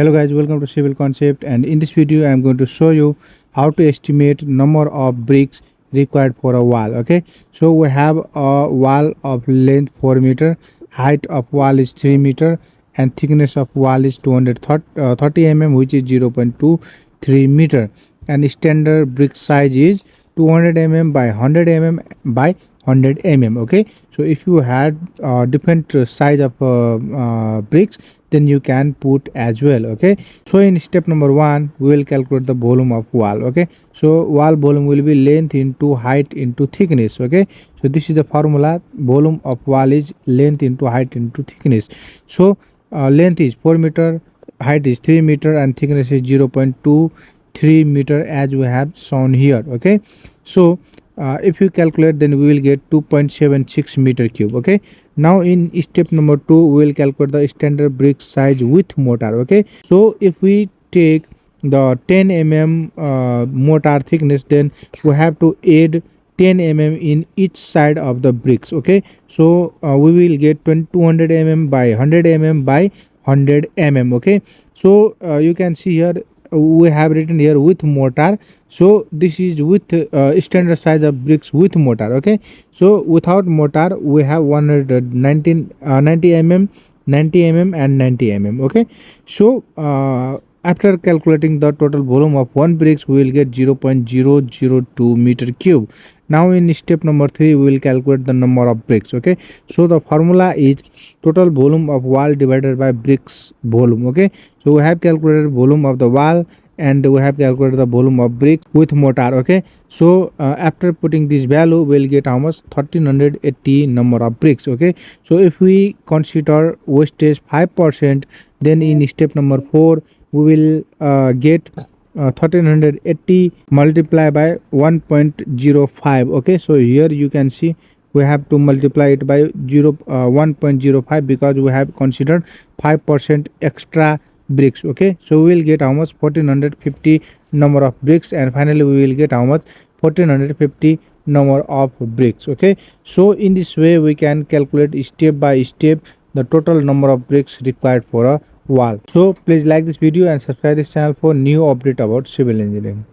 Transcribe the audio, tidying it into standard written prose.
Hello guys, welcome to Civil Concept, and in this video I am going to show you how to estimate number of bricks required for a wall. Okay, so we have a wall of length 4 meter, height of wall is 3 meter, and thickness of wall is 230 mm, which is 0.23 meter, and standard brick size is 200 mm by 100 mm by 100 mm. Okay, so if you had different size of bricks, then you can put as well. Okay, so in step number 1 we will calculate the volume of wall. Okay, so wall volume will be length into height into thickness. Okay, so this is the formula. Volume of wall is length into height into thickness. So length is 4 meter, height is 3 meter, and thickness is 0.23 meter as we have shown here. Okay, so if you calculate, then we will get 2.76 meter cube. Okay, now in step number 2 we will calculate the standard brick size with mortar. Okay, so if we take the 10 mm mortar thickness, then we have to add 10 mm in each side of the bricks. Okay, so we will get 200 mm by 100 mm by 100 mm. Okay, so you can see here we have written here with mortar. So this is with standard size of bricks with mortar. Okay, so without mortar we have 190 90 mm, 90 mm, and 90 mm. Okay, so after calculating the total volume of one bricks, we will get 0.002 meter cube. Now in step number 3 we will calculate the number of bricks. Okay, so the formula is total volume of wall divided by bricks volume. Okay, so we have calculated volume of the wall and we have calculated the volume of brick with mortar. Okay, so after putting this value we will get how much? 1380 number of bricks. Okay, so if we consider wastage 5%, then in step number 4 we will get 1380 multiplied by 1.05. Okay, so here you can see we have to multiply it by 1.05 because we have considered 5% extra bricks. Okay, so we will get how much? 1450 number of bricks, and finally we will get how much? 1450 number of bricks. Okay, so in this way we can calculate step by step the total number of bricks required for a wall. So please like this video and subscribe this channel for new update about civil engineering.